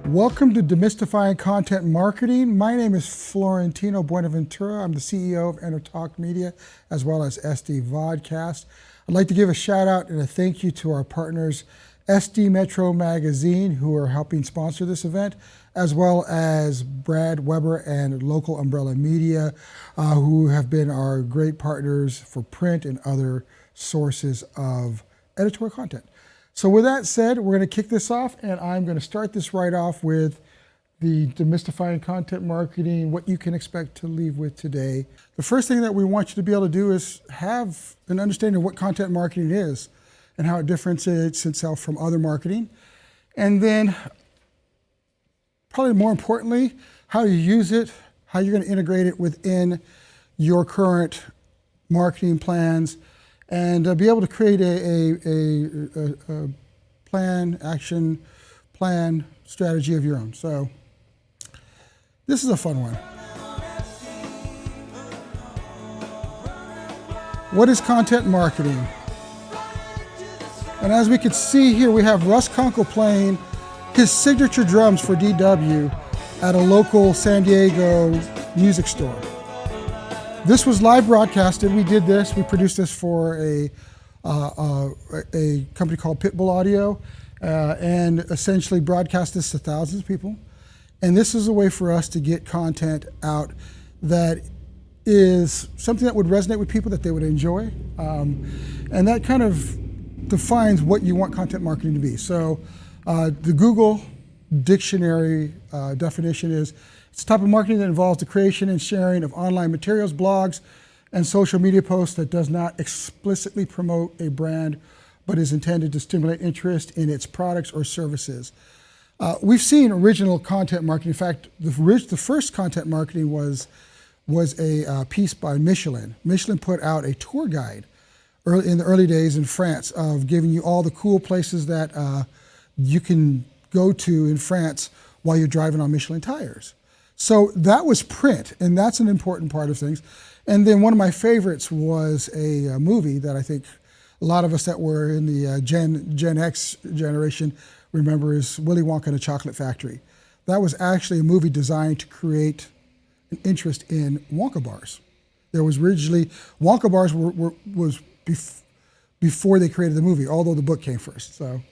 Welcome to Demystifying Content Marketing. My name is Florentino Buenaventura. I'm the CEO of EnterTalk Media as well as SD Vodcast. I'd like to give a shout out and a thank you to our partners, SD Metro Magazine, who are helping sponsor this event, as well as Brad Weber and Local Umbrella Media, who have been our great partners for print and other sources of editorial content. So with that said, we're going to kick this off, and I'm going to start this right off with the Demystifying Content Marketing, what you can expect to leave with today. The first thing that we want you to be able to do is have an understanding of what content marketing is and how it differentiates itself from other marketing. And then, probably more importantly, how you use it, how you're going to integrate it within your current marketing plans, and be able to create a action plan, strategy of your own. So this is a fun one. What is content marketing? And as we can see here, we have Russ Kunkel playing his signature drums for DW at a local San Diego music store. This was live broadcasted. We did this. We produced this for a company called Pitbull Audio, and essentially broadcast this to thousands of people. And this is a way for us to get content out that is something that would resonate with people, that they would enjoy, and that kind of defines what you want content marketing to be. So the Google Dictionary definition is, it's a type of marketing that involves the creation and sharing of online materials, blogs, and social media posts that does not explicitly promote a brand, but is intended to stimulate interest in its products or services. We've seen original content marketing. In fact, the first content marketing was a piece by Michelin. Michelin put out a tour guide in the early days in France of giving you all the cool places that you can go to in France while you're driving on Michelin tires. So that was print, and that's an important part of things. And then one of my favorites was a movie that I think a lot of us that were in the Gen X generation remember is Willy Wonka and the Chocolate Factory. That was actually a movie designed to create an interest in Wonka bars. There was originally, Wonka bars was before they created the movie, although the book came first. So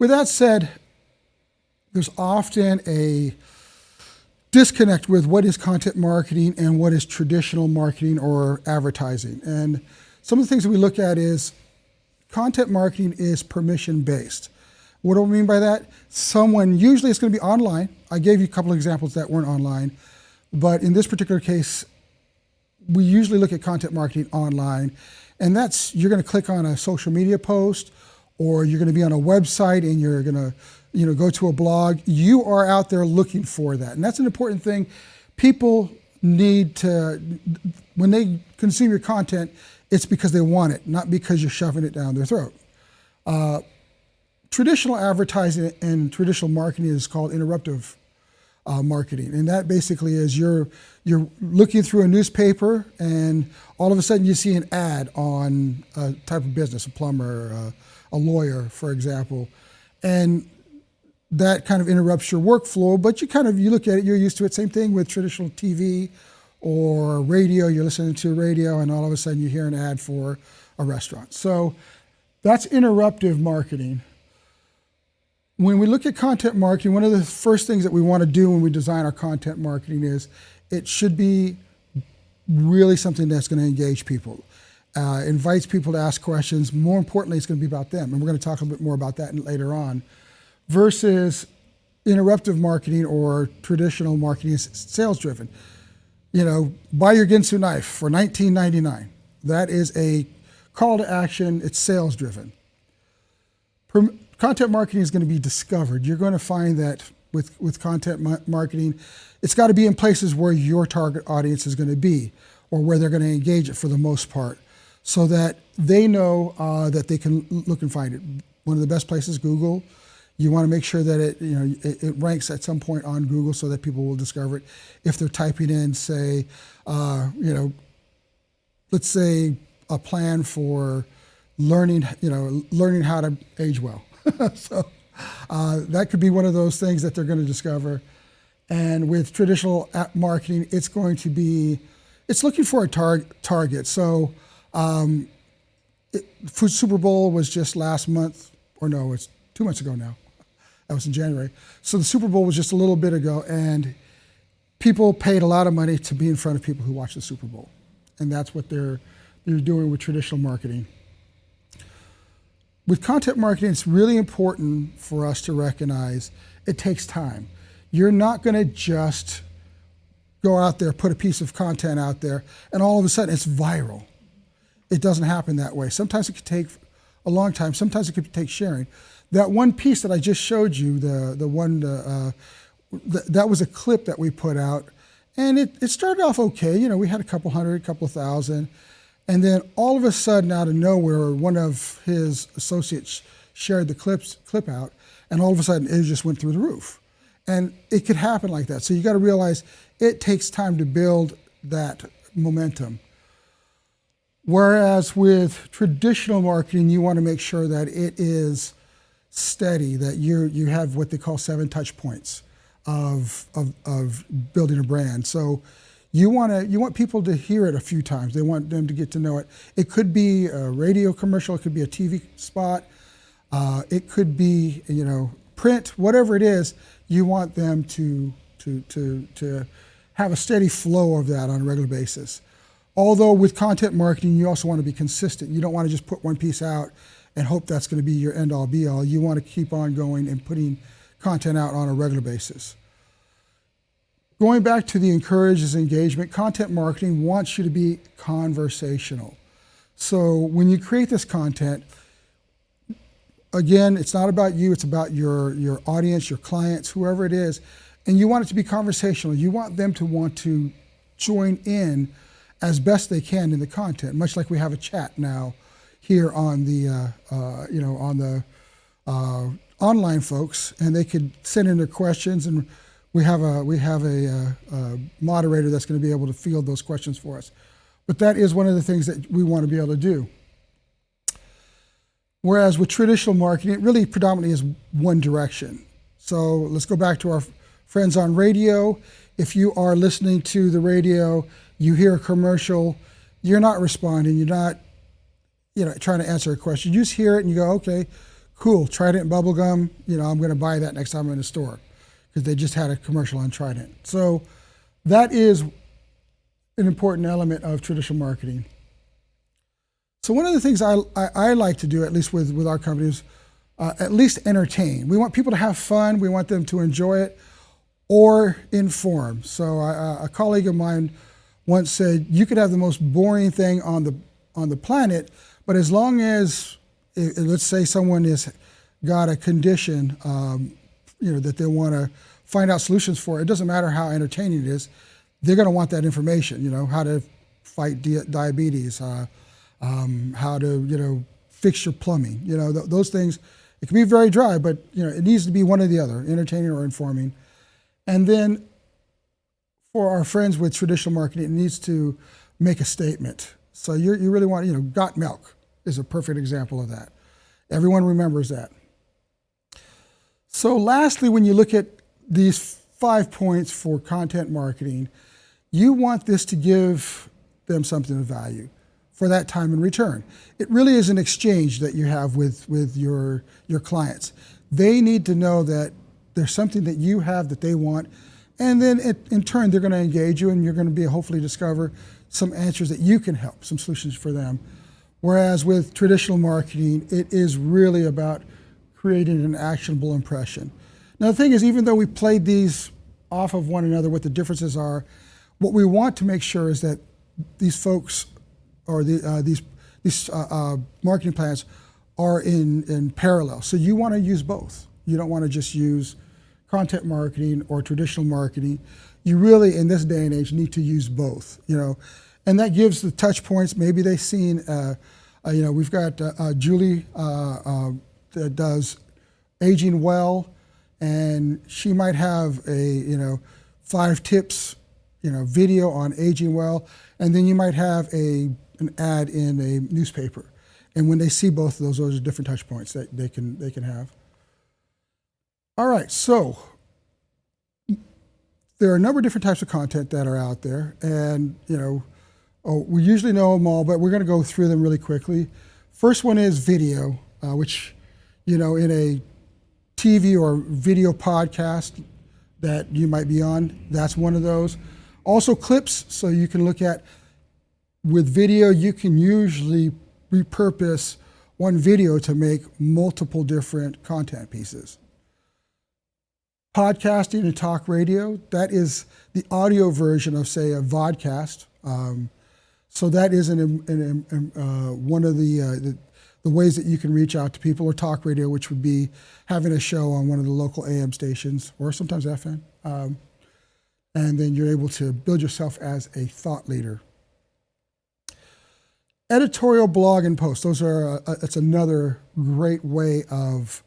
with that said, there's often a disconnect with what is content marketing and what is traditional marketing or advertising. And some of the things that we look at is content marketing is permission-based. What do I mean by that? Usually it's going to be online. I gave you a couple of examples that weren't online, but in this particular case, we usually look at content marketing online, and that's, you're going to click on a social media post, or you're going to be on a website and you're going to go to a blog. You are out there looking for that. And that's an important thing. People need to, when they consume your content, it's because they want it, not because you're shoving it down their throat. Traditional advertising and traditional marketing is called interruptive marketing. And that basically is you're looking through a newspaper and all of a sudden you see an ad on a type of business, a plumber, a lawyer, for example. And that kind of interrupts your workflow, but you look at it, you're used to it. Same thing with traditional TV or radio. You're listening to radio and all of a sudden you hear an ad for a restaurant. So that's interruptive marketing. When we look at content marketing, one of the first things that we want to do when we design our content marketing is it should be really something that's going to engage people, invites people to ask questions. More importantly, it's going to be about them. And we're going to talk a little bit more about that later on. Versus interruptive marketing or traditional marketing is sales driven. Buy your Ginsu knife for $19.99. That is a call to action. It's sales driven. Content marketing is going to be discovered. You're going to find that with content marketing, it's got to be in places where your target audience is going to be, or where they're going to engage it for the most part, so that they know that they can look and find it. One of the best places, Google. You want to make sure that it ranks at some point on Google so that people will discover it. If they're typing in, say, let's say a plan for learning how to age well. So that could be one of those things that they're going to discover. And with traditional app marketing, it's looking for a target. So Super Bowl was just last month, or no, it's 2 months ago now. That was in January. So the Super Bowl was just a little bit ago, and people paid a lot of money to be in front of people who watch the Super Bowl. And that's what they're doing with traditional marketing. With content marketing, it's really important for us to recognize it takes time. You're not going to just go out there, put a piece of content out there, and all of a sudden it's viral. It doesn't happen that way. Sometimes it could take a long time. Sometimes it could take sharing. That one piece that I just showed you, that was a clip that we put out, and it started off okay. We had a couple thousand, and then all of a sudden, out of nowhere, one of his associates shared the clip out, and all of a sudden, it just went through the roof. And it could happen like that. So you got to realize it takes time to build that momentum. Whereas with traditional marketing, you want to make sure that it is steady, that you have what they call 7 touch points of building a brand. So you want people to hear it a few times. They want them to get to know it. It could be a radio commercial, it could be a TV spot, it could be print, whatever it is. You want them to have a steady flow of that on a regular basis. Although with content marketing, you also want to be consistent. You don't want to just put one piece out and hope that's going to be your end-all be-all. You want to keep on going and putting content out on a regular basis. Going back to the encourages engagement, content marketing wants you to be conversational. So when you create this content, again, it's not about you, it's about your audience, your clients, whoever it is, and you want it to be conversational. You want them to want to join in as best they can in the content, much like we have a chat now here on the online folks, and they could send in their questions, and we have a moderator that's going to be able to field those questions for us. But that is one of the things that we want to be able to do. Whereas with traditional marketing, it really predominantly is one direction. So let's go back to our friends on radio. If you are listening to the radio, you hear a commercial, you're not responding, you're not trying to answer a question. You just hear it and you go, okay, cool, Trident bubblegum, I'm going to buy that next time I'm in the store because they just had a commercial on Trident. So that is an important element of traditional marketing. So one of the things I like to do, at least with our company, is at least entertain. We want people to have fun. We want them to enjoy it or inform. So a colleague of mine once said, you could have the most boring thing on the planet, but as long as, let's say someone has got a condition that they want to find out solutions for, it doesn't matter how entertaining it is, they're going to want that information, how to fight diabetes, how to fix your plumbing, those things. It can be very dry, but it needs to be one or the other, entertaining or informing. And then for our friends with traditional marketing, it needs to make a statement. So you really want, got milk is a perfect example of that. Everyone remembers that. So lastly, when you look at these 5 points for content marketing, you want this to give them something of value for that time in return. It really is an exchange that you have with your clients. They need to know that there's something that you have that they want, and then in turn, they're going to engage you, and you're going to hopefully discover some answers that you can help, some solutions for them. Whereas with traditional marketing, it is really about creating an actionable impression. Now, the thing is, even though we played these off of one another, what the differences are, what we want to make sure is that these folks or these marketing plans are in parallel. So you want to use both. You don't want to just use content marketing or traditional marketing. You really, in this day and age, need to use both. And that gives the touch points. Maybe they've seen, we've got Julie that does aging well, and she might have a 5 tips video on aging well, and then you might have an ad in a newspaper, And when they see both of those are different touch points that they can have. All right, so there are a number of different types of content that are out there, and we usually know them all, but we're going to go through them really quickly. First one is video, which in a TV or video podcast that you might be on, that's one of those. Also clips, so you can look at, with video, you can usually repurpose one video to make multiple different content pieces. Podcasting and talk radio, that is the audio version of, say, a vodcast. So that is one of the ways that you can reach out to people, or talk radio, which would be having a show on one of the local AM stations, or sometimes FM. And then you're able to build yourself as a thought leader. Editorial, blog, and post. Those are it's another great way of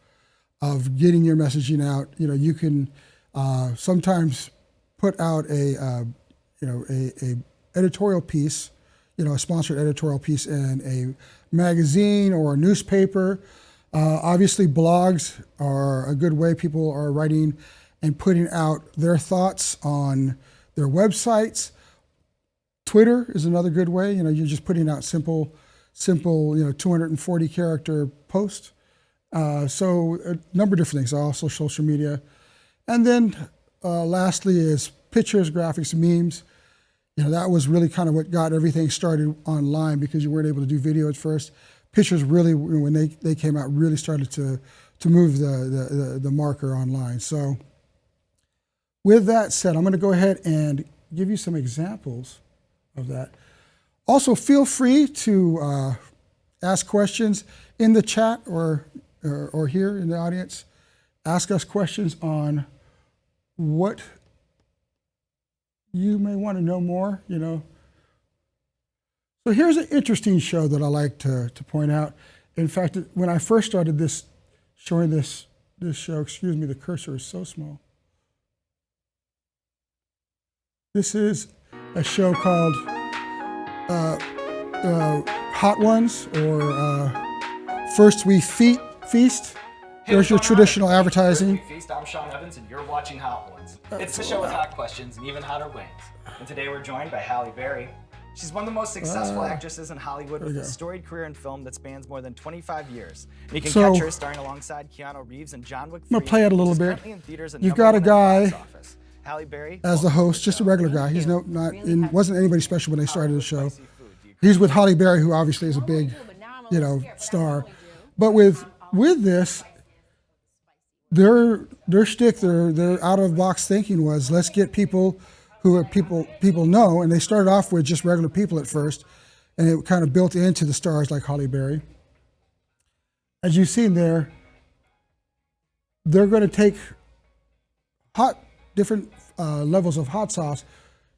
getting your messaging out. You can sometimes put out a editorial piece, a sponsored editorial piece in a magazine or a newspaper. Obviously, blogs are a good way. People are writing and putting out their thoughts on their websites. Twitter is another good way. You're just putting out simple, 240 character posts. So a number of different things, also social media. And then lastly is pictures, graphics, memes. That was really kind of what got everything started online, because you weren't able to do video at first. Pictures really, when they came out, really started to move the marker online. So with that said, I'm going to go ahead and give you some examples of that. Also, feel free to ask questions in the chat or here in the audience. Ask us questions on what you may want to know more, So here's an interesting show that I like to point out. In fact, when I first started showing this show, the cursor is so small. This is a show called Hot Ones, or First We Feast. There's your traditional advertising. Feast. I'm Sean Evans, and you're watching Hot Ones. It's the show with hot questions and even hotter wings. And today we're joined by Halle Berry. She's one of the most successful actresses in Hollywood, with a storied career in film that spans more than 25 years. And you can catch her starring alongside Keanu Reeves in John Wick 3. I'm gonna play it a little bit. You've got a guy Halle Berry as the host, just a regular guy. He's wasn't anybody special when they started the show. He's with Halle Berry, who obviously is a big, star. But with this, their shtick, their out of the box thinking was, let's get people who are people know, and they started off with just regular people at first, and it kind of built into the stars like Halle Berry. As you've seen there, they're going to take different levels of hot sauce,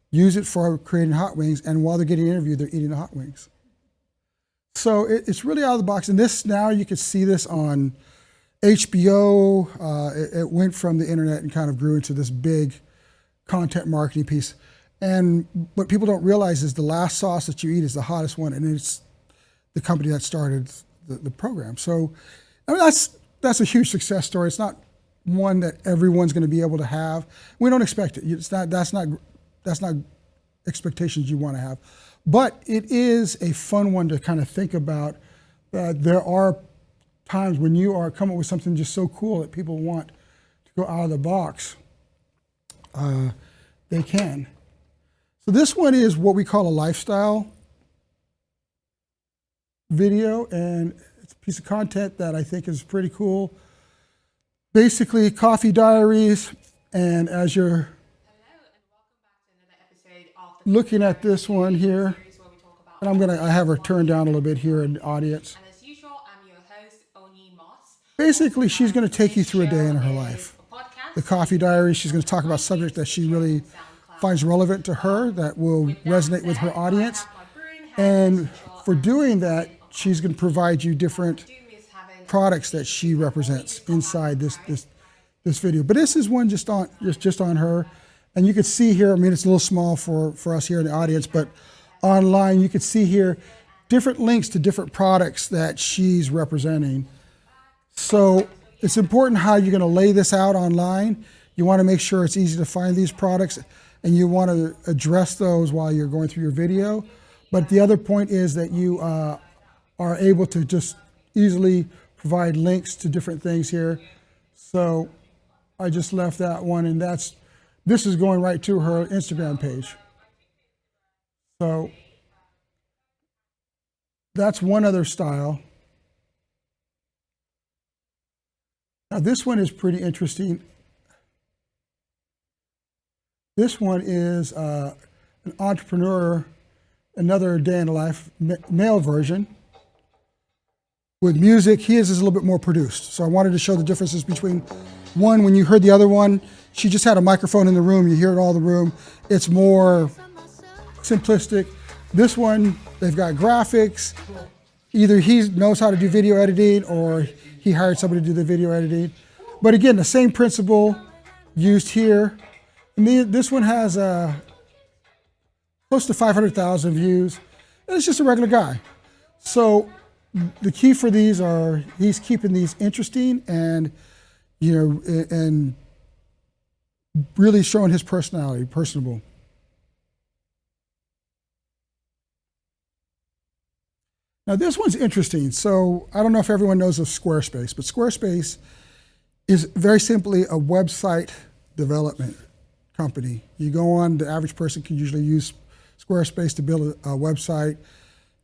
use it for creating hot wings, and while they're getting interviewed, they're eating the hot wings. So it's really out of the box, and this, now you can see this on HBO. It went from the internet and kind of grew into this big content marketing piece. And what people don't realize is the last sauce that you eat is the hottest one, and it's the company that started the program. So that's a huge success story. It's not one that everyone's going to be able to have. We don't expect it. That's not expectations you want to have. But it is a fun one to kind of think about. There are times when you are coming up with something just so cool that people want to go out of the box. They can. So this one is what we call a lifestyle video, and it's a piece of content that I think is pretty cool. Basically, coffee diaries, and as you're looking at this one here, and I have her turned down a little bit here in the audience. And as usual, I'm your host, Oni Moss. Basically, she's going to take you through a day in her life. The coffee diary, she's going to talk about subjects that she really finds relevant to her, that will resonate with her audience. And for doing that, she's going to provide you different products that she represents inside this video. But this is one just on her. And you can see here, I mean, it's a little small for us here in the audience, but online you can see here different links to different products that she's representing. So it's important how you're going to lay this out online. You want to make sure it's easy to find these products, and you want to address those while you're going through your video. But the other point is that you are able to just easily provide links to different things here. So I just left that one, and this is going right to her Instagram page. So that's one other style. Now this one is pretty interesting. This one is an entrepreneur, another day in the life, male version. With music, his is a little bit more produced. So I wanted to show the differences between one, when you heard the other one, she just had a microphone in the room, you hear it all in the room. It's more simplistic. This one, they've got graphics. Either he knows how to do video editing or he hired somebody to do the video editing. But again, the same principle used here. And this one has close to 500,000 views. And it's just a regular guy. So the key for these are he's keeping these interesting and and really showing his personality, personable. Now this one's interesting. So I don't know if everyone knows of Squarespace, but Squarespace is very simply a website development company. You go on, the average person can usually use Squarespace to build a website.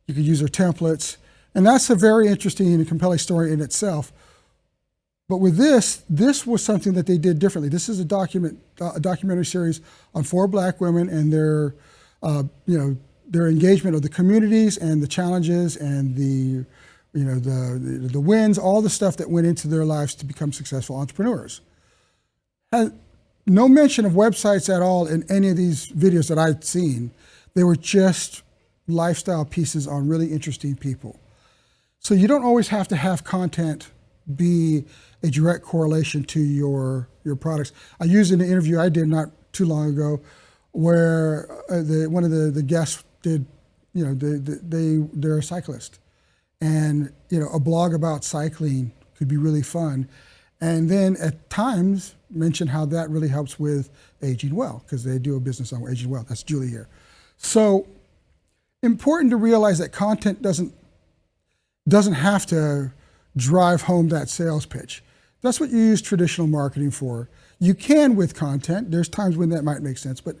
You can use their templates. And that's a very interesting and compelling story in itself. But with this was something that they did differently. This is a documentary series on 4 Black women and their engagement of the communities and the challenges and the wins, all the stuff that went into their lives to become successful entrepreneurs. Had no mention of websites at all in any of these videos that I'd seen. They were just lifestyle pieces on really interesting people. So you don't always have to have content be a direct correlation to your products. I used in an interview I did not too long ago where one of the guests did, they're a cyclist. And, a blog about cycling could be really fun. And then at times mention how that really helps with aging well, because they do a business on aging well. That's Julie here. So important to realize that content doesn't have to drive home that sales pitch. That's what you use traditional marketing for. You can with content. There's times when that might make sense, but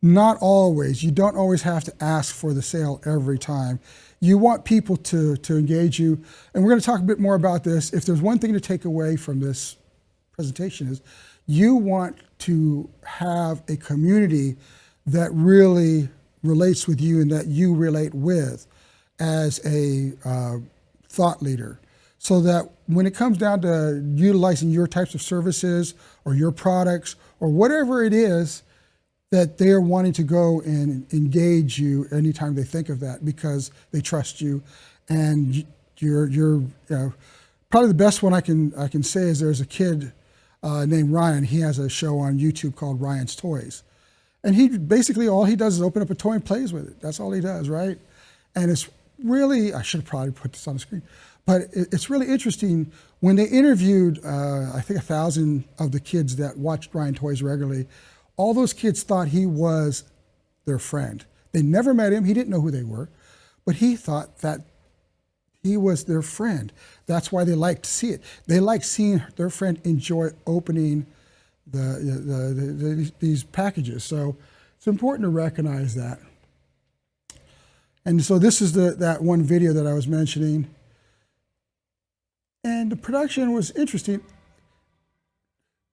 not always. You don't always have to ask for the sale every time. You want people to engage you. And we're going to talk a bit more about this. If there's one thing to take away from this presentation is you want to have a community that really relates with you and that you relate with as a thought leader. So that when it comes down to utilizing your types of services or your products or whatever it is, that they're wanting to go and engage you anytime they think of that because they trust you. And you're probably the best one I can say is there's a kid named Ryan. He has a show on YouTube called Ryan's Toys. And he basically, all he does is open up a toy and plays with it. That's all he does, right? And it's really, I should have probably put this on the screen, but it's really interesting. When they interviewed, I think 1,000 of the kids that watched Ryan Toys regularly, all those kids thought he was their friend. They never met him. He didn't know who they were, but he thought that he was their friend. That's why they liked to see it. They liked seeing their friend enjoy opening these packages. So it's important to recognize that. And so this is that one video that I was mentioning. And the production was interesting.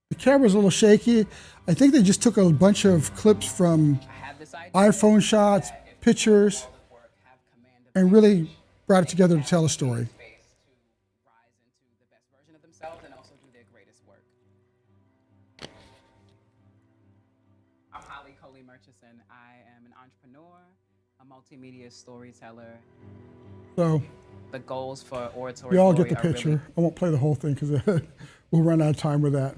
The camera's a little shaky. I think they just took a bunch of clips from iPhone shots, pictures, and really brought it together to tell a story. I'm Holly Coley-Murchison. I am an entrepreneur, a multimedia storyteller. So the goals for Oratory you all Glory get the picture. Really... I won't play the whole thing because we'll run out of time with that.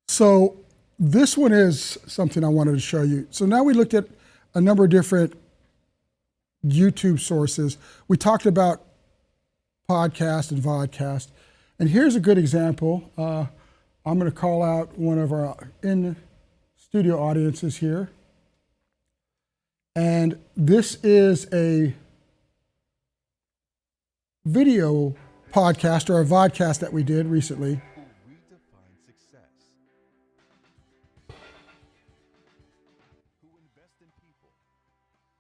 So this one is something I wanted to show you. So now we looked at a number of different YouTube sources. We talked about podcast and vodcast. And here's a good example. I'm going to call out one of our in-studio audiences here. And this is a video podcast or a vodcast that we did recently.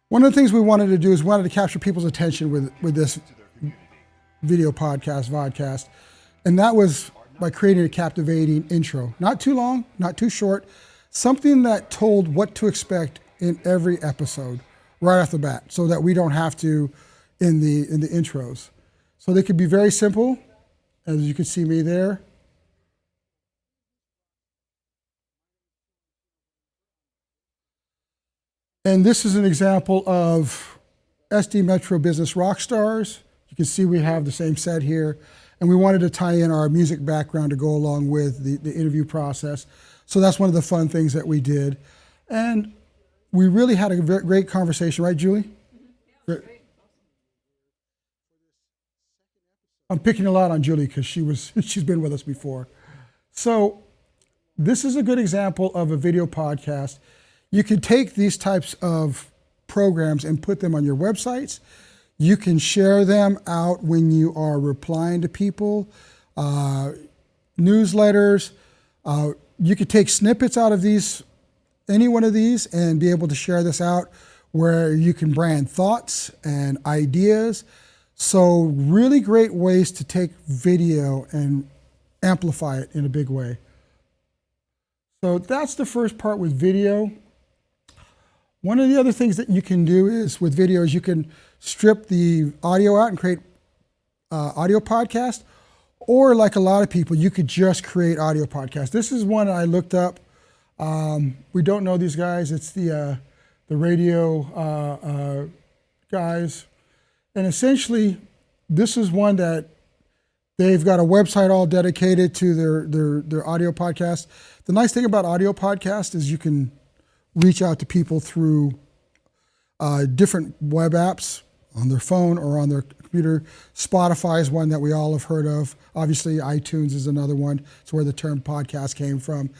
One of the things we wanted to do is we wanted to capture people's attention with this video podcast, vodcast, and that was by creating a captivating intro. Not too long, not too short, something that told what to expect in every episode right off the bat, so that we don't have to in the intros. So they could be very simple, as you can see me there. And this is an example of SD Metro Business Rockstars. You can see we have the same set here. And we wanted to tie in our music background to go along with the interview process. So that's one of the fun things that we did. And we really had a great conversation, right, Julie? Mm-hmm. Yeah, I'm picking a lot on Julie because she's been with us before. So this is a good example of a video podcast. You can take these types of programs and put them on your websites. You can share them out when you are replying to people, newsletters. You could take snippets out of any one of these, and be able to share this out where you can brand thoughts and ideas. So really great ways to take video and amplify it in a big way. So that's the first part with video. One of the other things that you can do is with video is you can strip the audio out and create audio podcast, or like a lot of people, you could just create audio podcast. This is one I looked up. We don't know these guys. It's the radio guys. And essentially, this is one that they've got a website all dedicated to their audio podcast. The nice thing about audio podcast is you can reach out to people through different web apps on their phone or on their computer. Spotify is one that we all have heard of. Obviously, iTunes is another one. It's where the term podcast came from.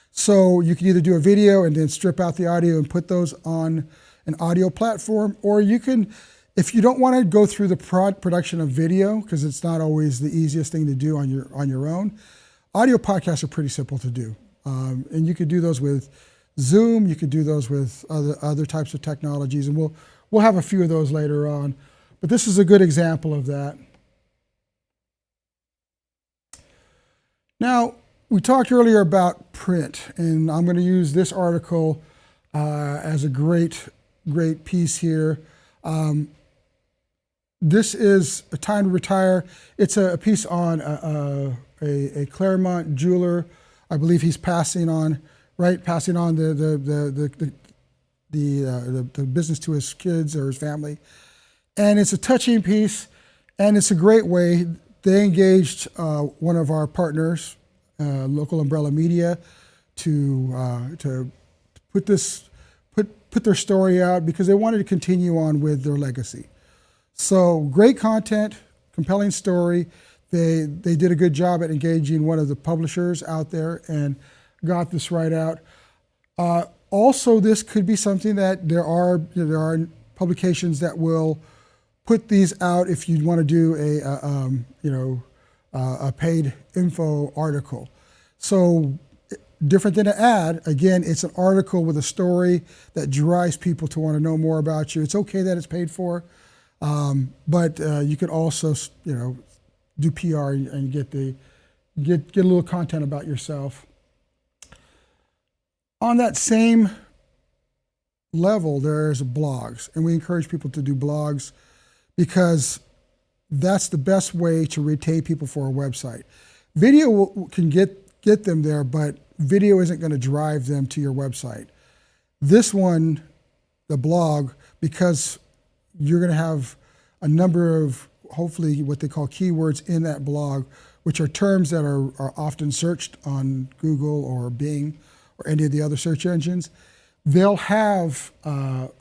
So you can either do a video and then strip out the audio and put those on an audio platform, or you can, if you don't want to go through the production of video, because it's not always the easiest thing to do on your own, audio podcasts are pretty simple to do. And you could do those with Zoom, you could do those with other types of technologies, and we'll have a few of those later on. But this is a good example of that. Now, we talked earlier about print, and I'm going to use this article as a great piece here. This is A Time to Retire. It's a piece on a Claremont jeweler. I believe he's passing on the business to his kids or his family. And it's a touching piece, and it's a great way. They engaged one of our partners, Local Umbrella Media, to put their story out because they wanted to continue on with their legacy. So great content, compelling story. They did a good job at engaging one of the publishers out there and got this right out. Also, this could be something that there are publications that will put these out if you want to do a paid info article. So different than an ad, again, it's an article with a story that drives people to want to know more about you. It's okay that it's paid for, but you could also do PR and get a little content about yourself. On that same level, there's blogs, and we encourage people to do blogs because that's the best way to retain people for a website. Video can get them there, but video isn't going to drive them to your website. This one, the blog, because you're going to have a number of, hopefully, what they call keywords in that blog, which are terms that are often searched on Google or Bing or any of the other search engines. They'll have all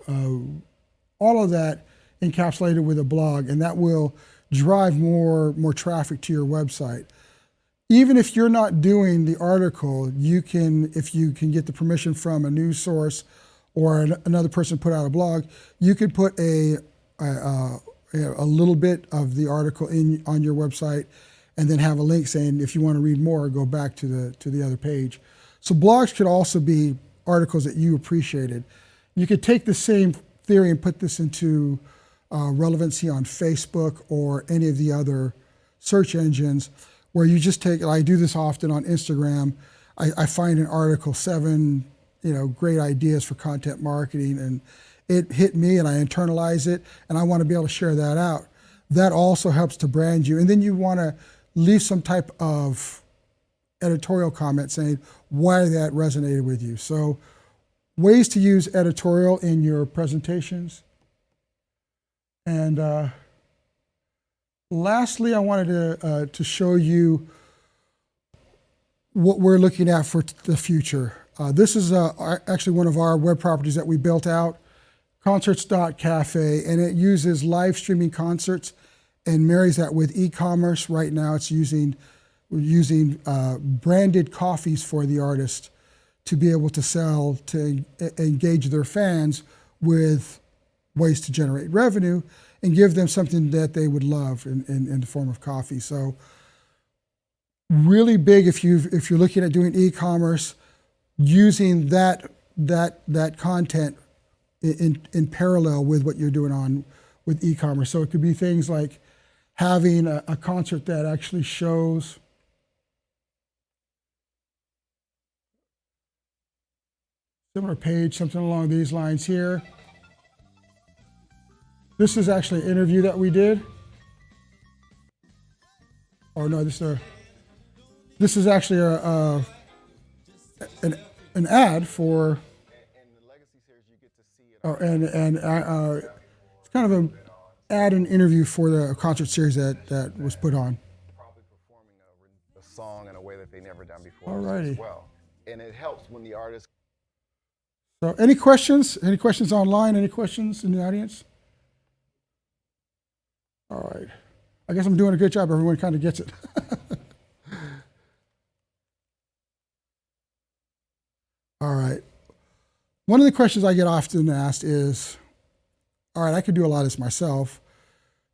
of that encapsulated with a blog, and that will drive more traffic to your website. Even if you're not doing the article, you can, if you can get the permission from a news source or another person put out a blog, you could put a little bit of the article on your website, and then have a link saying if you want to read more, go back to the other page. So blogs could also be articles that you appreciated. You could take the same theory and put this into relevancy on Facebook or any of the other search engines, where you just take, I do this often on Instagram, I find an article, 7 great ideas for content marketing, and it hit me and I internalize it, and I want to be able to share that out. That also helps to brand you. And then you want to leave some type of editorial comment saying why that resonated with you. So ways to use editorial in your presentations. And lastly, I wanted to show you what we're looking at for the future. This is actually one of our web properties that we built out, concerts.cafe, and it uses live streaming concerts and marries that with e-commerce. Right now we're using branded coffees for the artist to be able to sell, to engage their fans with ways to generate revenue and give them something that they would love in the form of coffee. So really big if you're looking at doing e-commerce, using that content in parallel with what you're doing with e-commerce. So it could be things like having a concert that actually shows similar page, something along these lines here. This is actually an interview that we did. Oh no, this is actually an ad for. In the Legacy series, you get to see it. Oh, and it's kind of an ad and interview for the concert series that was put on. Probably performing a song in a way that they never done before. Alrighty. As well, and it helps when the artist. So, any questions? Any questions online? Any questions in the audience? All right. I guess I'm doing a good job. Everyone kind of gets it. All right. One of the questions I get often asked is, all right, I could do a lot of this myself,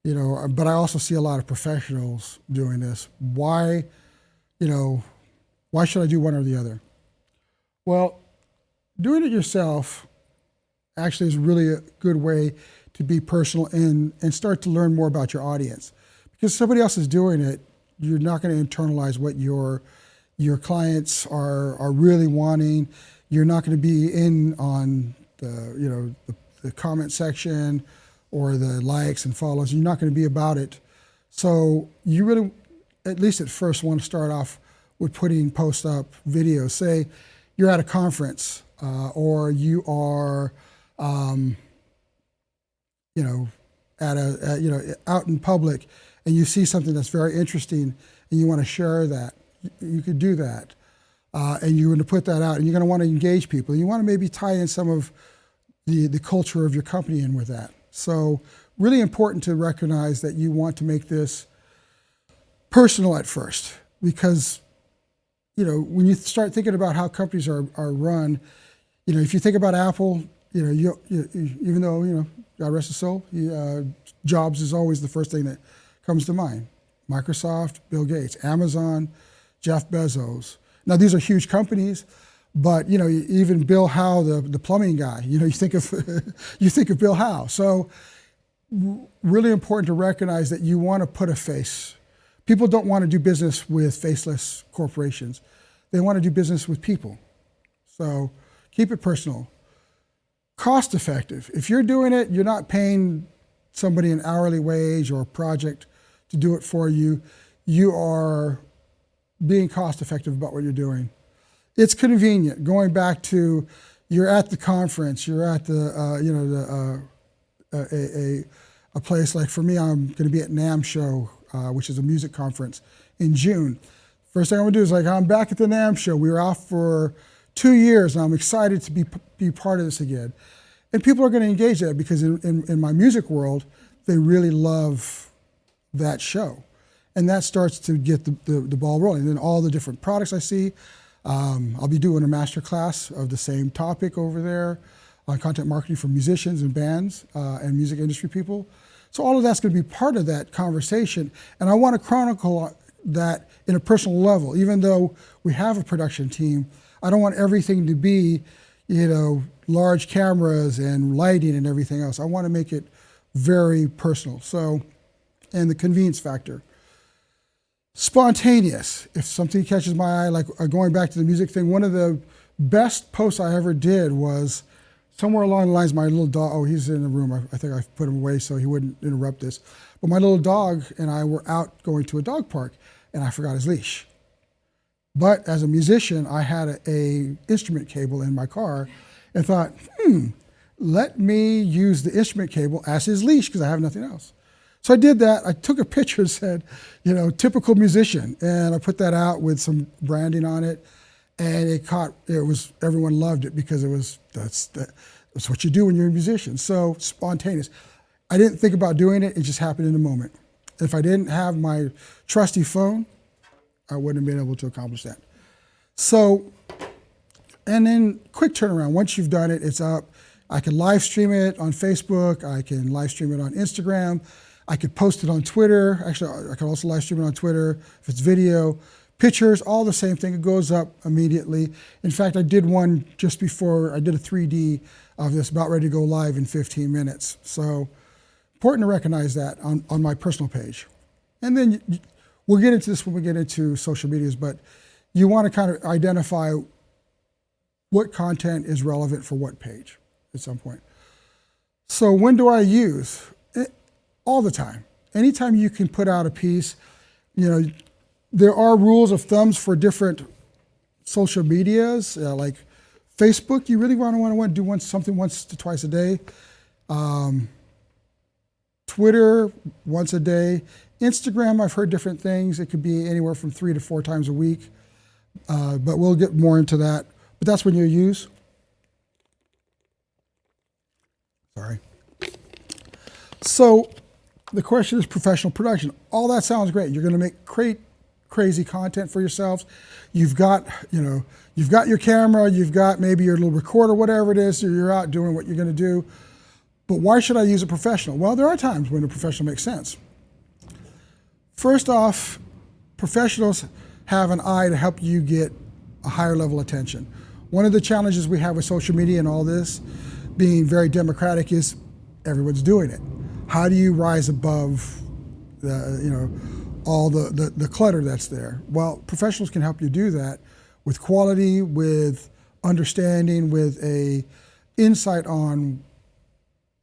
but I also see a lot of professionals doing this. Why should I do one or the other? Well, doing it yourself actually is really a good way to be personal and start to learn more about your audience. Because somebody else is doing it, you're not going to internalize what your clients are really wanting. You're not going to be in on the comment section or the likes and follows. You're not going to be about it. So you really, at least at first, want to start off with putting post up videos. Say you're at a conference or you are out in public, and you see something that's very interesting and you want to share that, you could do that. And you're going to put that out, and you're going to want to engage people. You want to maybe tie in some of the culture of your company in with that. So really important to recognize that you want to make this personal at first, because when you start thinking about how companies are run, if you think about Apple, even though God rest his soul, Jobs is always the first thing that comes to mind. Microsoft, Bill Gates, Amazon, Jeff Bezos. Now these are huge companies, but even Bill Howe, the plumbing guy, you think of Bill Howe. So really important to recognize that you want to put a face. People don't want to do business with faceless corporations. They want to do business with people. So keep it personal. Cost effective. If you're doing it, you're not paying somebody an hourly wage or a project to do it for you. You are being cost effective about what you're doing. It's convenient. Going back to, you're at the conference, you're at a place like, for me, I'm going to be at NAMM show, which is a music conference in June. First thing I'm going to do is I'm back at the NAMM show. We were off for 2 years, and I'm excited to be part of this again. And people are going to engage that because in my music world, they really love that show. And that starts to get the ball rolling. And then all the different products I see, I'll be doing a master class of the same topic over there on content marketing for musicians and bands and music industry people. So all of that's going to be part of that conversation. And I want to chronicle that in a personal level. Even though we have a production team, I don't want everything to be, large cameras and lighting and everything else. I want to make it very personal. So, and the convenience factor. Spontaneous. If something catches my eye, like going back to the music thing, one of the best posts I ever did was somewhere along the lines, my little dog, he's in the room. I think I put him away so he wouldn't interrupt this. But my little dog and I were out going to a dog park and I forgot his leash. But as a musician, I had a instrument cable in my car and thought, let me use the instrument cable as his leash because I have nothing else. So I did that. I took a picture and said, typical musician. And I put that out with some branding on it. And everyone loved it because that's what you do when you're a musician. So spontaneous. I didn't think about doing it. It just happened in a moment. If I didn't have my trusty phone, I wouldn't have been able to accomplish that. So, and then quick turnaround. Once you've done it, it's up. I can live stream it on Facebook. I can live stream it on Instagram. I could post it on Twitter. Actually, I can also live stream it on Twitter if it's video. Pictures, all the same thing. It goes up immediately. In fact, I did one just before. I did a 3D of this, about ready to go live in 15 minutes. So important to recognize that on my personal page. And then we'll get into this when we get into social medias, but you want to kind of identify what content is relevant for what page at some point. So when do I use? All the time. Anytime you can put out a piece, there are rules of thumbs for different social medias, like Facebook, you really want to do something once to twice a day. Twitter, once a day. Instagram, I've heard different things. It could be anywhere from 3 to 4 times a week, but we'll get more into that. But that's when you use. Sorry. So the question is professional production. All that sounds great. You're going to make crazy content for yourselves. You've got your camera, you've got maybe your little recorder, whatever it is, you're out doing what you're going to do. But why should I use a professional? Well, there are times when a professional makes sense. First off, professionals have an eye to help you get a higher level attention. One of the challenges we have with social media and all this being very democratic is everyone's doing it. How do you rise above all the clutter that's there? Well, professionals can help you do that with quality, with understanding, with a insight on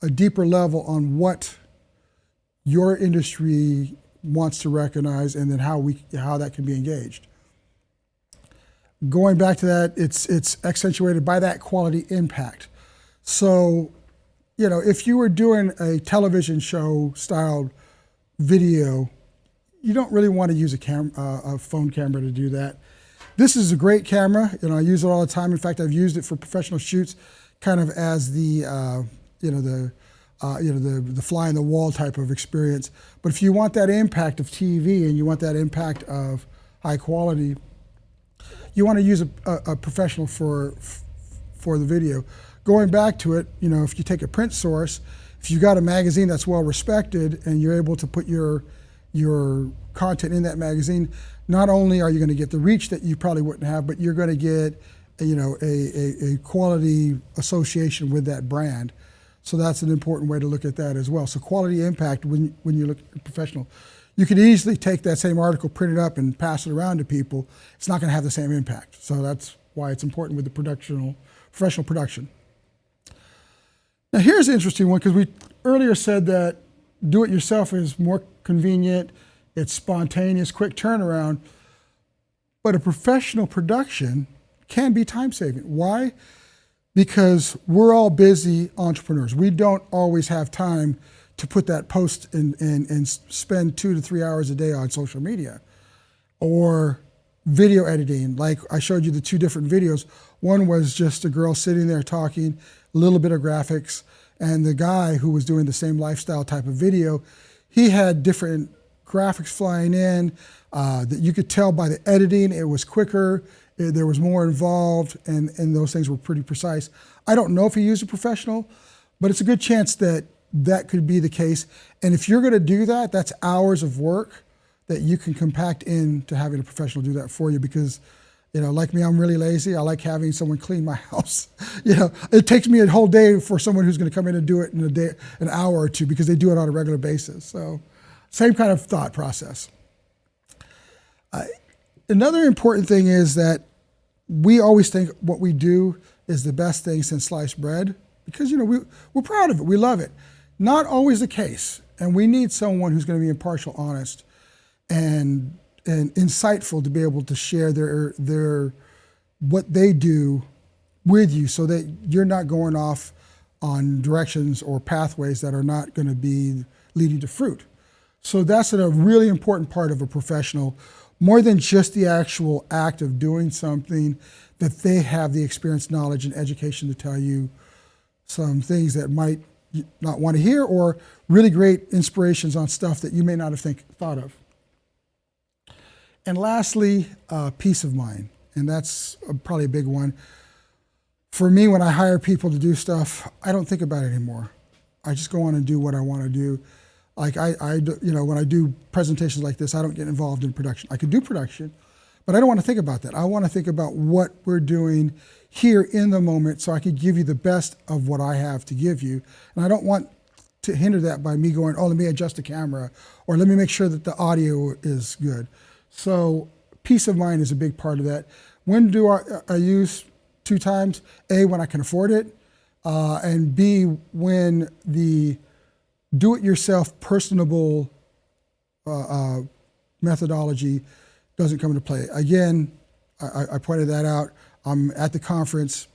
a deeper level on what your industry wants to recognize and then how that can be engaged. Going back to that, it's accentuated by that quality impact. So, if you were doing a television show styled video, you don't really want to use a phone camera to do that. This is a great camera. I use it all the time. In fact, I've used it for professional shoots, kind of as the fly on the wall type of experience. But if you want that impact of TV and you want that impact of high quality, you want to use a professional for the video. Going back to it, if you take a print source, if you've got a magazine that's well respected and you're able to put your content in that magazine, not only are you going to get the reach that you probably wouldn't have, but you're going to get a quality association with that brand. So that's an important way to look at that as well. So quality impact when you look at professional. You could easily take that same article, print it up, and pass it around to people. It's not going to have the same impact. So that's why it's important with the professional production. Now here's an interesting one, because we earlier said that do-it-yourself is more convenient, it's spontaneous, quick turnaround, but a professional production can be time-saving. Why? Because we're all busy entrepreneurs. We don't always have time to put that post and spend 2 to 3 hours a day on social media. Or video editing, like I showed you the 2 different videos. One was just a girl sitting there talking. little bit of graphics. And the guy who was doing the same lifestyle type of video, he had different graphics flying in that you could tell by the editing. It was quicker, there was more involved, and those things were pretty precise. I don't know if he used a professional, but it's a good chance that that could be the case. And if you're gonna do that, that's hours of work that you can compact into having a professional do that for you, because like me, I'm really lazy. I like having someone clean my house. It takes me a whole day for someone who's going to come in and do it in an hour or two, because they do it on a regular basis. So, same kind of thought process. Another important thing is that we always think what we do is the best thing since sliced bread, because we're proud of it. We love it. Not always the case, and we need someone who's going to be impartial, honest, and insightful to be able to share their what they do with you, so that you're not going off on directions or pathways that are not going to be leading to fruit. So that's a really important part of a professional, more than just the actual act of doing something, that they have the experience, knowledge, and education to tell you some things that might not want to hear, or really great inspirations on stuff that you may not have thought of. And lastly, peace of mind. And that's probably a big one. For me, when I hire people to do stuff, I don't think about it anymore. I just go on and do what I want to do. Like when I do presentations like this, I don't get involved in production. I can do production, but I don't want to think about that. I want to think about what we're doing here in the moment, so I can give you the best of what I have to give you. And I don't want to hinder that by me going, let me adjust the camera, or let me make sure that the audio is good. So peace of mind is a big part of that. When do I use 2 times? A, when I can afford it, and B, when the do-it-yourself personable methodology doesn't come into play. Again, I pointed that out. I'm at the conference.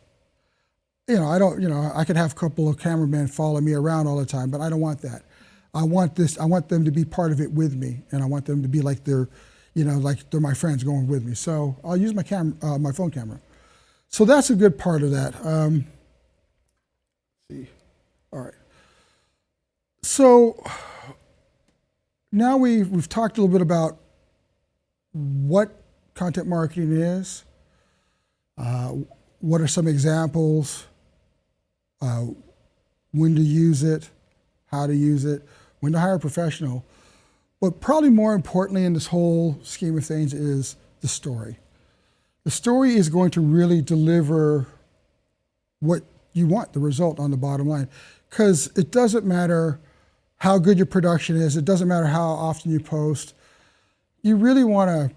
I could have a couple of cameramen follow me around all the time, but I don't want that. I want them to be part of it with me, and I want them to be like they're my friends going with me. So I'll use my phone camera. So that's a good part of that. Let's see. All right. So now we've talked a little bit about what content marketing is, what are some examples, when to use it, how to use it, when to hire a professional. But probably more importantly in this whole scheme of things is the story. The story is going to really deliver what you want, the result on the bottom line. Because it doesn't matter how good your production is, it doesn't matter how often you post. You really want to,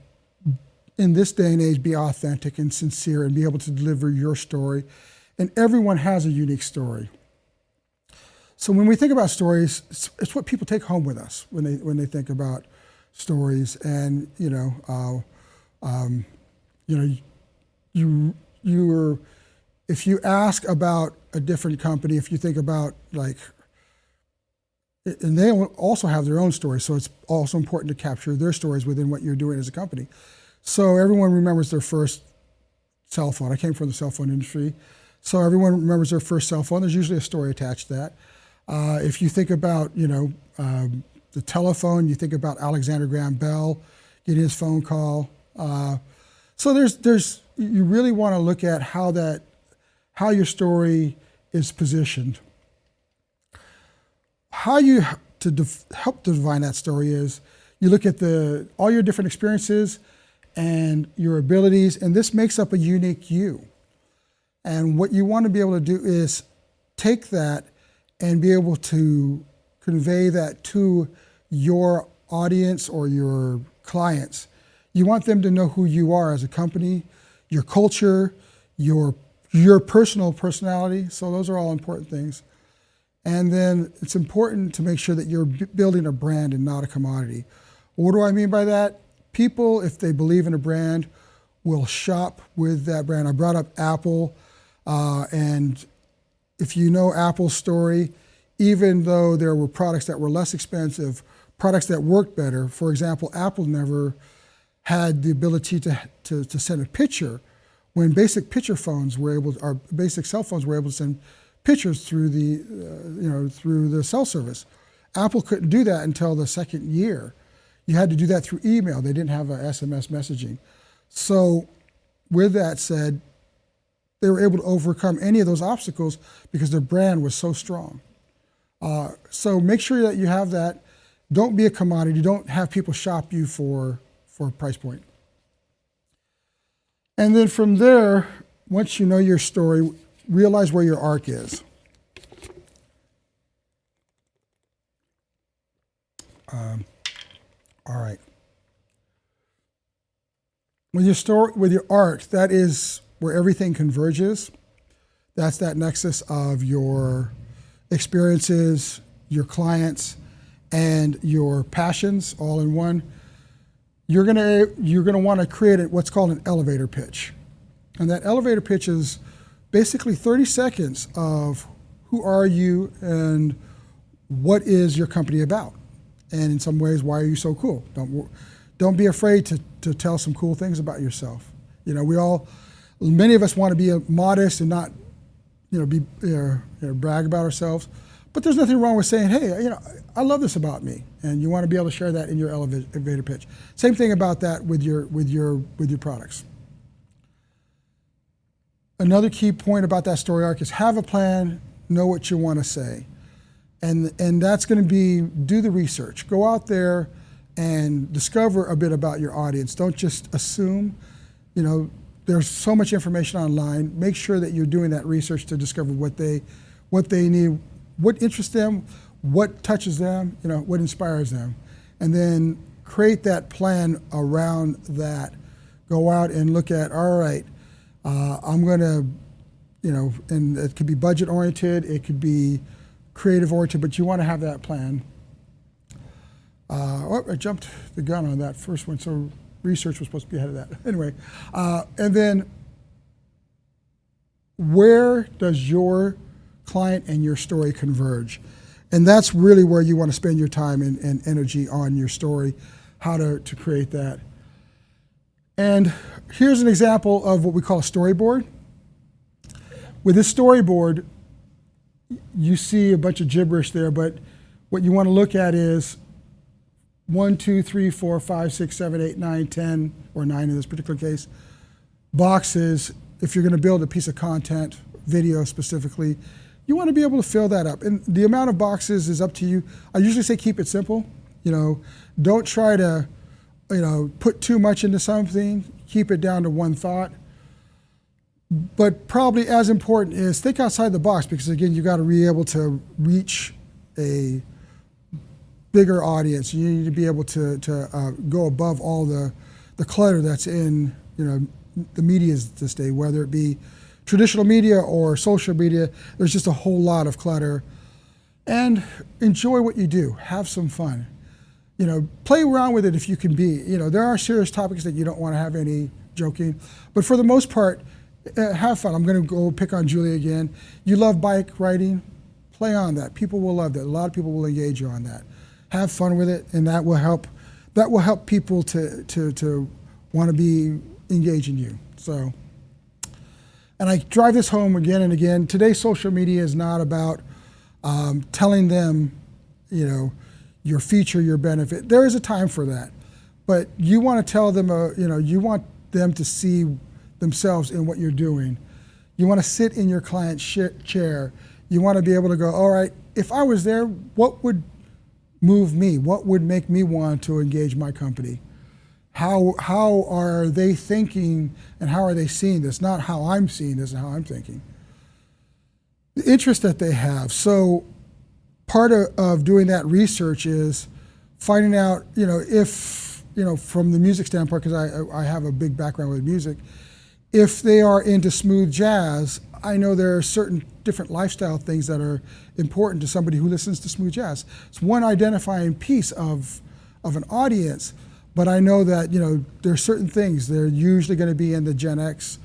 in this day and age, be authentic and sincere and be able to deliver your story. And everyone has a unique story. So when we think about stories, it's what people take home with us when they think about stories. And if you ask about a different company, if you think about and they also have their own stories, so it's also important to capture their stories within what you're doing as a company. So everyone remembers their first cell phone. I came from the cell phone industry, so everyone remembers their first cell phone. There's usually a story attached to that. If you think about, the telephone, you think about Alexander Graham Bell getting his phone call. So you really want to look at how your story is positioned. How you help to define that story is you look at all your different experiences and your abilities, and this makes up a unique you. And what you want to be able to do is take that and be able to convey that to your audience or your clients. You want them to know who you are as a company, your culture, your personal personality. So those are all important things. And then it's important to make sure that you're building a brand and not a commodity. What do I mean by that? People, if they believe in a brand, will shop with that brand. I brought up Apple, and if you know Apple's story, even though there were products that were less expensive, products that worked better, for example, Apple never had the ability to send a picture when basic picture phones were able, or basic cell phones were able to send pictures through the through the cell service. Apple couldn't do that until the second year. You had to do that through email. They didn't have a SMS messaging. So with that said, they were able to overcome any of those obstacles because their brand was so strong. So make sure that you have that. Don't be a commodity. Don't have people shop you for a price point. And then from there, once you know your story, realize where your arc is. All right. With your arc, that is where everything converges. That's that nexus of your experiences, your clients, and your passions all in one. You're gonna want to create what's called an elevator pitch. And that elevator pitch is basically 30 seconds of who are you and what is your company about. And in some ways, why are you so cool? Don't be afraid to tell some cool things about yourself. You know, many of us want to be modest and not, brag about ourselves. But there's nothing wrong with saying, hey, I love this about me, and you want to be able to share that in your elevator pitch. Same thing about that with your products. Another key point about that story arc is have a plan, know what you want to say. And that's going to be, do the research. Go out there and discover a bit about your audience. Don't just assume. There's so much information online. Make sure that you're doing that research to discover what they need, what interests them, what touches them, what inspires them. And then create that plan around that. Go out and look at, all right, I'm going to, and it could be budget oriented, it could be creative oriented, but you want to have that plan. I jumped the gun on that first one, so research was supposed to be ahead of that. Anyway, and then where does your client and your story converge? And that's really where you want to spend your time and energy on your story, how to create that. And here's an example of what we call a storyboard. With this storyboard, you see a bunch of gibberish there, but what you want to look at is 1, 2, 3, 4, 5, 6, 7, 8, 9, 10, or 9 in this particular case, boxes. If you're going to build a piece of content, video specifically, you want to be able to fill that up. And the amount of boxes is up to you. I usually say keep it simple. Don't try to, put too much into something. Keep it down to one thought. But probably as important is think outside the box, because again, you got to be able to reach a bigger audience. You need to be able to go above all the clutter that's in the media this day, whether it be traditional media or social media. There's just a whole lot of clutter. And enjoy what you do. Have some fun. Play around with it if you can be. There are serious topics that you don't want to have any joking, but for the most part, have fun. I'm going to go pick on Julie again. You love bike riding? Play on that. People will love that. A lot of people will engage you on that. Have fun with it, and that will help. That will help people to want to be engaged in you. So, and I drive this home again and again. Today's social media is not about telling them, your feature, your benefit. There is a time for that, but you want to tell them, you want them to see themselves in what you're doing. You want to sit in your client's chair. You want to be able to go, all right, if I was there, what would move me? What would make me want to engage my company? How are they thinking and how are they seeing this? Not how I'm seeing this and how I'm thinking. The interest that they have. So part of doing that research is finding out, if, from the music standpoint, because I have a big background with music, if they are into smooth jazz, I know there are certain different lifestyle things that are important to somebody who listens to smooth jazz. It's one identifying piece of an audience, but I know that, there are certain things. They're usually going to be in the Gen X,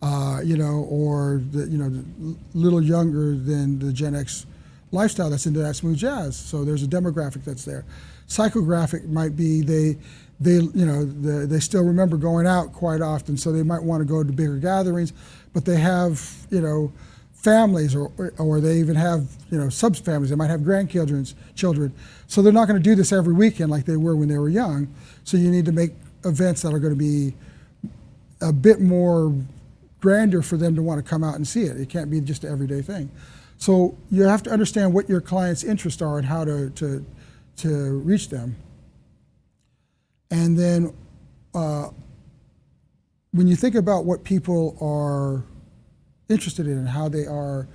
or the little younger than the Gen X lifestyle that's into that smooth jazz. So there's a demographic that's there. Psychographic might be they still remember going out quite often, so they might want to go to bigger gatherings, but they have families, or they even have sub families. They might have children. So they're not going to do this every weekend like they were when they were young. So you need to make events that are going to be a bit more grander for them to want to come out and see it. It can't be just an everyday thing. So you have to understand what your clients' interests are and how to reach them. And then when you think about what people are interested in and how they are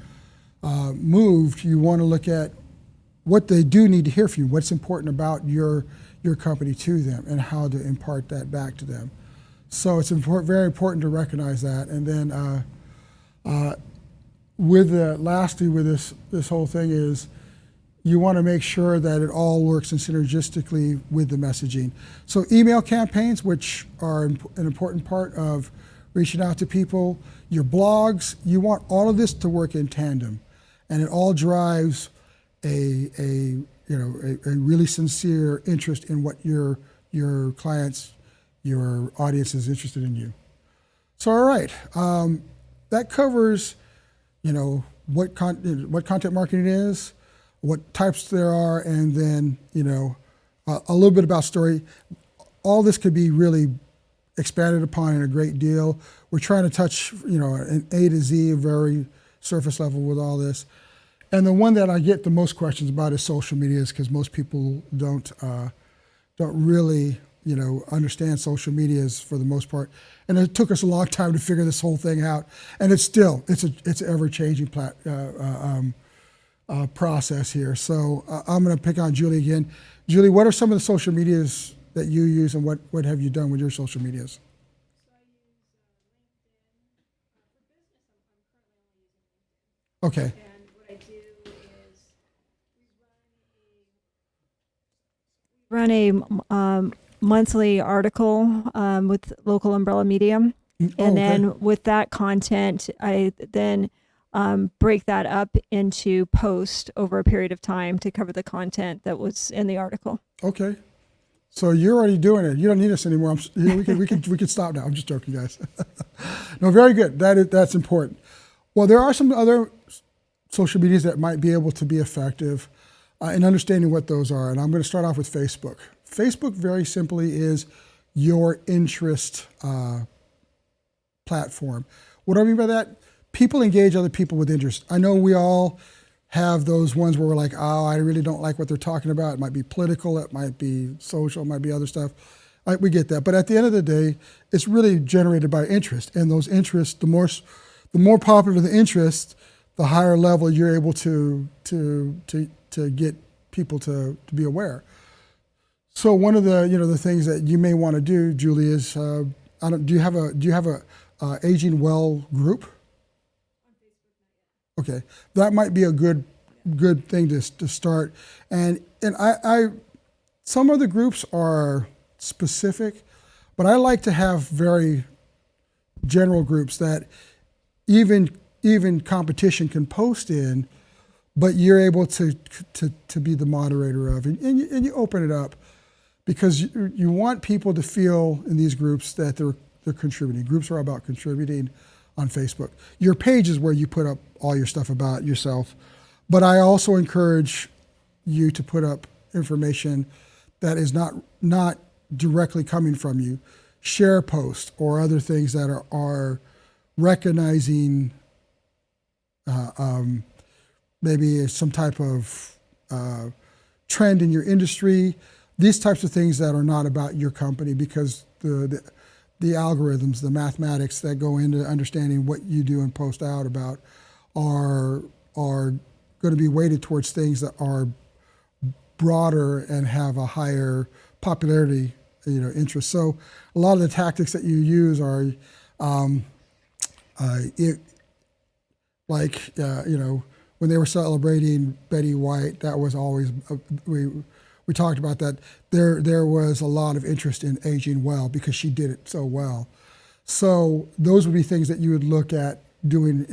moved, you want to look at what they do need to hear from you, what's important about your company to them, and how to impart that back to them. So it's very important to recognize that. And then lastly with this whole thing is you want to make sure that it all works and synergistically with the messaging. So email campaigns, which are an important part of reaching out to people, your blogs, you want all of this to work in tandem, and it all drives a really sincere interest in what your clients, your audience is interested in you. So all right, that covers what content marketing is, what types there are, and then a little bit about story. All this could be really expanded upon in a great deal. We're trying to touch an A to Z, very surface level with all this. And the one that I get the most questions about is social media, because most people don't really understand social medias for the most part. And it took us a long time to figure this whole thing out. And it's an ever-changing process here. So I'm going to pick on Julie again. Julie, what are some of the social medias that you use, and what have you done with your social medias? Okay. And what I do is run a monthly article with local umbrella media. And then with that content, I then break that up into post over a period of time to cover the content that was in the article. Okay. So you're already doing it. You don't need us anymore. We can stop now. I'm just joking, guys. No, very good. That's important. Well, there are some other social medias that might be able to be effective in understanding what those are. And I'm going to start off with Facebook. Facebook, very simply, is your interest platform. What do I mean by that? People engage other people with interest. I know we all have those ones where we're like, oh, I really don't like what they're talking about. It might be political, it might be social, it might be other stuff. We get that. But at the end of the day, it's really generated by interest. And those interests, the more popular the interest, the higher level you're able to get people to be aware. So one of the things that you may want to do, Julie, is do you have a Aging Well group? Okay, that might be a good thing to start. And I some of the groups are specific, but I like to have very general groups that even competition can post in, but you're able to be the moderator of, and you open it up, because you want people to feel in these groups that they're contributing. Groups are about contributing on Facebook. Your page is where you put up all your stuff about yourself, but I also encourage you to put up information that is not directly coming from you. Share posts or other things that are recognizing maybe some type of trend in your industry. These types of things that are not about your company, because the algorithms, the mathematics that go into understanding what you do and post out about are going to be weighted towards things that are broader and have a higher popularity, interest. So a lot of the tactics that you use are when they were celebrating Betty White, that was always we talked about that. There was a lot of interest in Aging Well because she did it so well. So those would be things that you would look at doing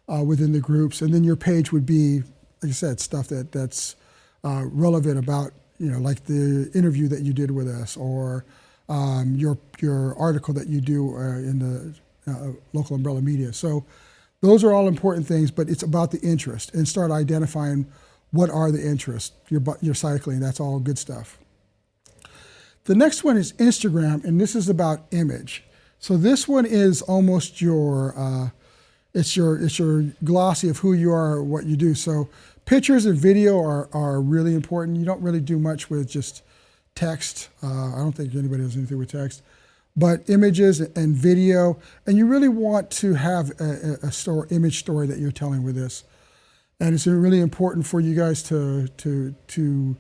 within the groups, and then your page would be, like I said, stuff that's relevant about, like the interview that you did with us, or your article that you do in the local umbrella media. So Those are all important things, but it's about the interest, and start identifying what are the interests. Your cycling, that's all good stuff. The next one is Instagram, and this is about image. So this one is almost your glossy of who you are, what you do. So pictures and video are really important. You don't really do much with just text. I don't think anybody does anything with text, but images and video. And you really want to have a image story that you're telling with this. And it's really important for you guys to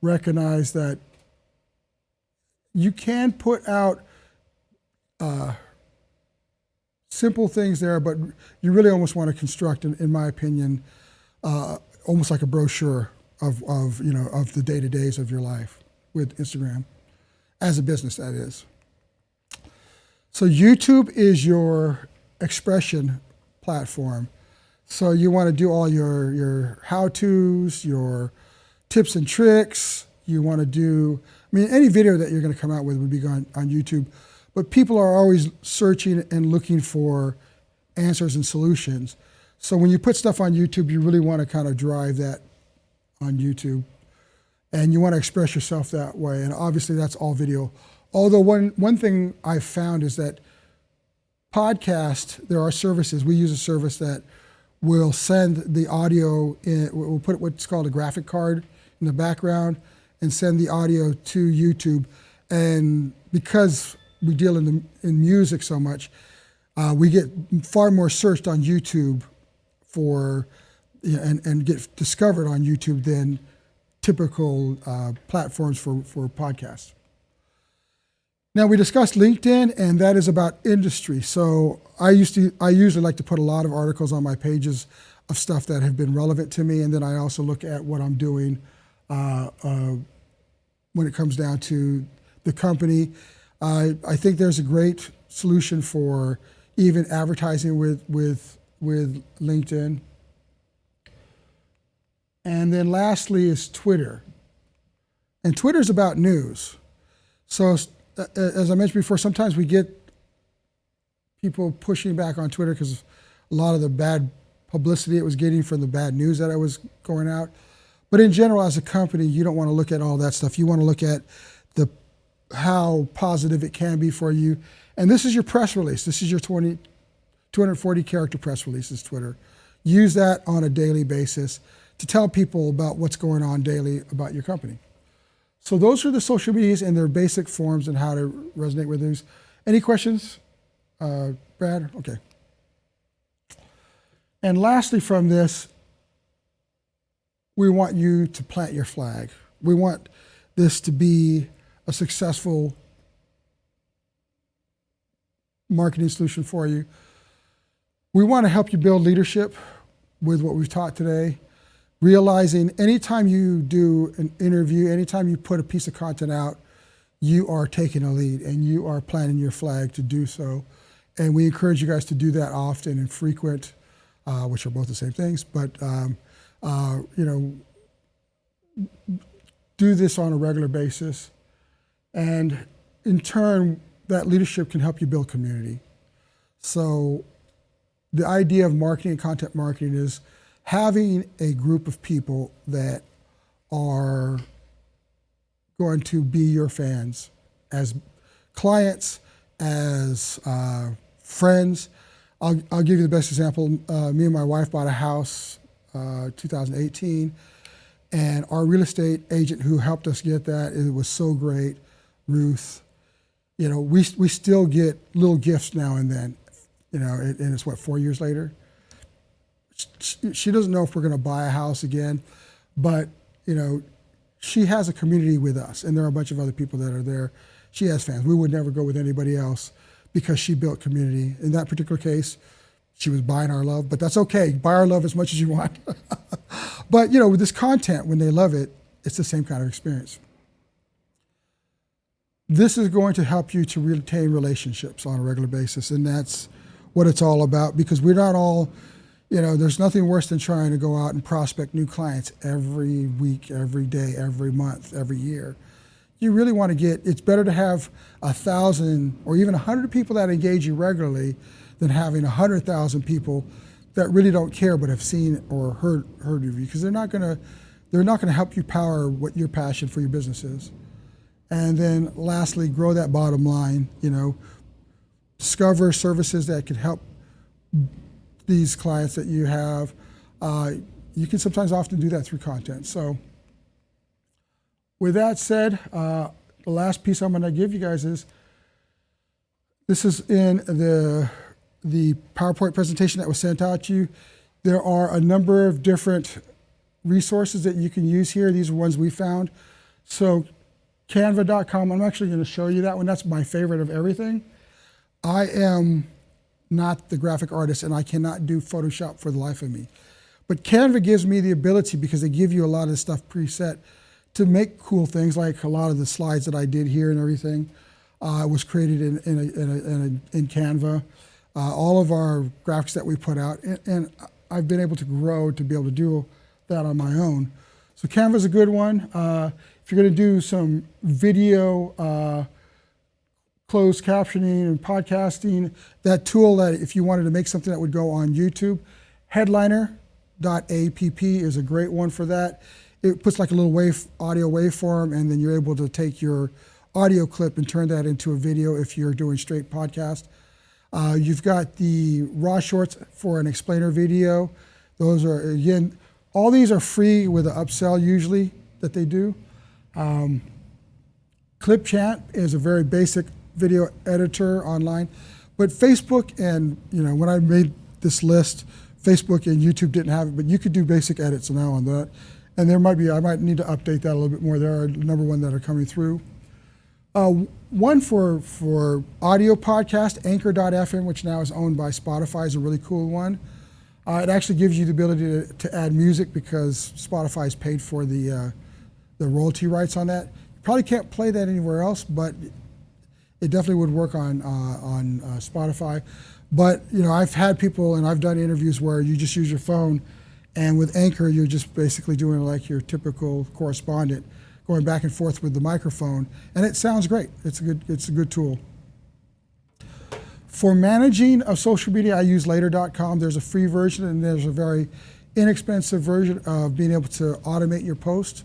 recognize that you can put out simple things there, but you really almost want to construct, in my opinion, almost like a brochure of the day-to-days of your life with Instagram, as a business, that is. So YouTube is your expression platform. So you want to do all your how-tos, your tips and tricks. You want to do, any video that you're going to come out with would be on YouTube. But people are always searching and looking for answers and solutions. So when you put stuff on YouTube, you really want to kind of drive that on YouTube. And you want to express yourself that way. And obviously that's all video. Although one thing I've found is that there are services. We use a service that will send the audio in, we'll put what's called a graphic card in the background and send the audio to YouTube. And because we deal in music so much, we get far more searched on YouTube and get discovered on YouTube than typical platforms for podcasts. Now we discussed LinkedIn, and that is about industry. So I usually like to put a lot of articles on my pages of stuff that have been relevant to me, and then I also look at what I'm doing when it comes down to the company. I think there's a great solution for even advertising with LinkedIn. And then lastly is Twitter. And Twitter's about news. So as I mentioned before, sometimes we get people pushing back on Twitter because a lot of the bad publicity it was getting from the bad news that was going out. But in general, as a company, you don't want to look at all that stuff. You want to look at how positive it can be for you. And this is your press release. This is your 240 character press release is Twitter. Use that on a daily basis to tell people about what's going on daily about your company. So those are the social medias and their basic forms and how to resonate with news. Any questions, Brad? Okay. And lastly from this, we want you to plant your flag. We want this to be a successful marketing solution for you. We want to help you build leadership with what we've taught today. Realizing anytime you do an interview, anytime you put a piece of content out, you are taking a lead and you are planting your flag to do so. And we encourage you guys to do that often and frequent, which are both the same things, but do this on a regular basis. And in turn, that leadership can help you build community. So the idea of marketing and content marketing is having a group of people that are going to be your fans as clients, as friends. I'll give you the best example. Me and my wife bought a house 2018, and our real estate agent who helped us get that, it was so great, Ruth. We still get little gifts now and then, and it's 4 years later? She doesn't know if we're going to buy a house again, but she has a community with us, and there are a bunch of other people that are there. She has fans. We would never go with anybody else because she built community. In that particular case, she was buying our love, but that's okay. Buy our love as much as you want. But with this content, when they love it, it's the same kind of experience. This is going to help you to retain relationships on a regular basis, and that's what it's all about, because we're not all, there's nothing worse than trying to go out and prospect new clients every week, every day, every month, every year. You really want to it's better to have 1,000 or even 100 people that engage you regularly than having 100,000 people that really don't care but have seen or heard of you, because they're not gonna help you power what your passion for your business is. And then lastly, grow that bottom line. Discover services that can help these clients that you have. You can sometimes often do that through content. So with that said, the last piece I'm going to give you guys is, this is in the PowerPoint presentation that was sent out to you. There are a number of different resources that you can use here. These are ones we found. So Canva.com, I'm actually going to show you that one. That's my favorite of everything. I am not the graphic artist, and I cannot do Photoshop for the life of me. But Canva gives me the ability, because they give you a lot of the stuff preset, to make cool things, like a lot of the slides that I did here and everything was created in Canva. All of our graphics that we put out, and I've been able to grow to be able to do that on my own. So Canva's a good one. If you're going to do some video closed captioning and podcasting, that tool that if you wanted to make something that would go on YouTube, Headliner.app is a great one for that. It puts like a little audio waveform, and then you're able to take your audio clip and turn that into a video if you're doing straight podcast. You've got the raw shorts for an explainer video. Those are, again, all these are free with an upsell usually that they do. Clipchamp is a very basic video editor online, but Facebook and, when I made this list, Facebook and YouTube didn't have it, but you could do basic edits now on that. And I might need to update that a little bit more. There are a number one that are coming through. One for audio podcast, Anchor.fm, which now is owned by Spotify, is a really cool one. It actually gives you the ability to add music, because Spotify's paid for the royalty rights on that. You probably can't play that anywhere else, but it definitely would work on Spotify. But I've had people, and I've done interviews where you just use your phone, and with Anchor, you're just basically doing like your typical correspondent, going back and forth with the microphone, and it sounds great. It's a good tool. For managing of social media, I use Later.com. There's a free version, and there's a very inexpensive version of being able to automate your post,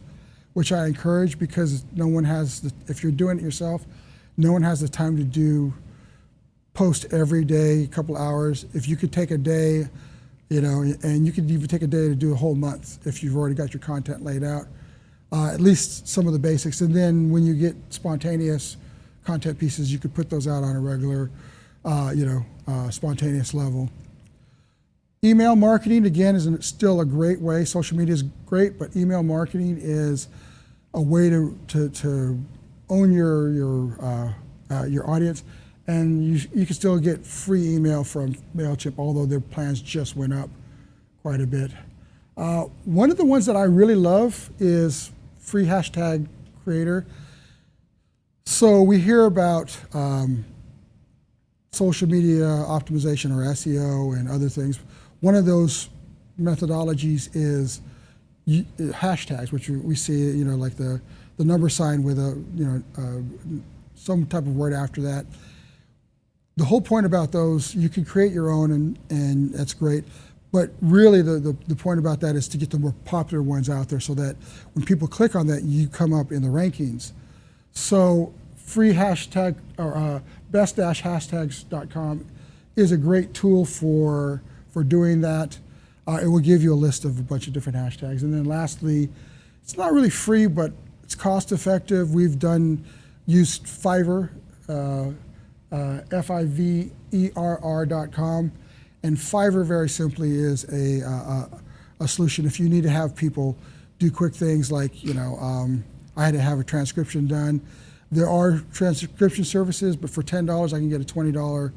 which I encourage, because no one has, if you're doing it yourself, no one has the time to post every day, a couple hours. If you could take a day, and you could even take a day to do a whole month if you've already got your content laid out, at least some of the basics. And then when you get spontaneous content pieces, you could put those out on a regular, spontaneous level. Email marketing, again, is still a great way. Social media is great, but email marketing is a way to own your audience. And you can still get free email from MailChimp, although their plans just went up quite a bit. One of the ones that I really love is free hashtag creator. So we hear about social media optimization, or SEO, and other things. One of those methodologies is hashtags, which we see, like the number sign with some type of word after that. The whole point about those, you can create your own, and that's great. But really, the point about that is to get the more popular ones out there, so that when people click on that, you come up in the rankings. So free hashtag, or best-hashtags.com is a great tool for doing that. It will give you a list of a bunch of different hashtags. And then lastly, it's not really free, but it's cost effective. We've used Fiverr, Fiverr.com. And Fiverr, very simply, is a solution if you need to have people do quick things like, I had to have a transcription done. There are transcription services, but for $10, I can get a $20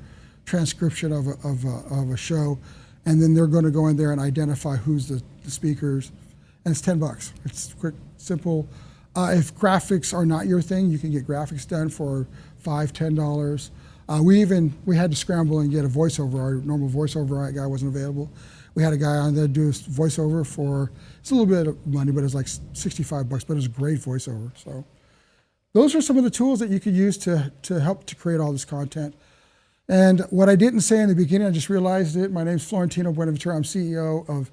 transcription of a show, and then they're going to go in there and identify who's the speakers, and it's $10. It's quick, simple. If graphics are not your thing, you can get graphics done for $5, $10. We had to scramble and get a voiceover. Our normal voiceover guy wasn't available. We had a guy on there do voiceover for, it's a little bit of money, but it's like $65, but it's a great voiceover. So those are some of the tools that you could use to help to create all this content. And what I didn't say in the beginning, I just realized it. My name's Florentino Buenaventura. I'm CEO of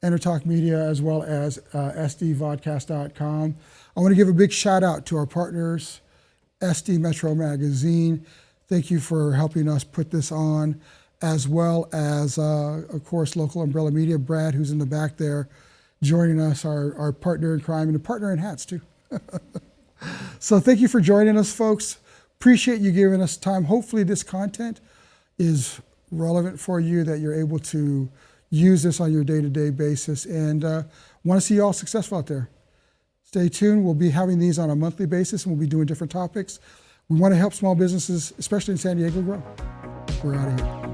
EnterTalk Media as well as SDvodcast.com. I want to give a big shout out to our partners, SD Metro Magazine. Thank you for helping us put this on, as well as, of course, Local Umbrella Media. Brad, who's in the back there, joining us, our partner in crime and a partner in hats, too. So thank you for joining us, folks. Appreciate you giving us time. Hopefully this content is relevant for you, that you're able to use this on your day-to-day basis, and want to see you all successful out there. Stay tuned. We'll be having these on a monthly basis, and we'll be doing different topics. We want to help small businesses, especially in San Diego, grow. We're out of here.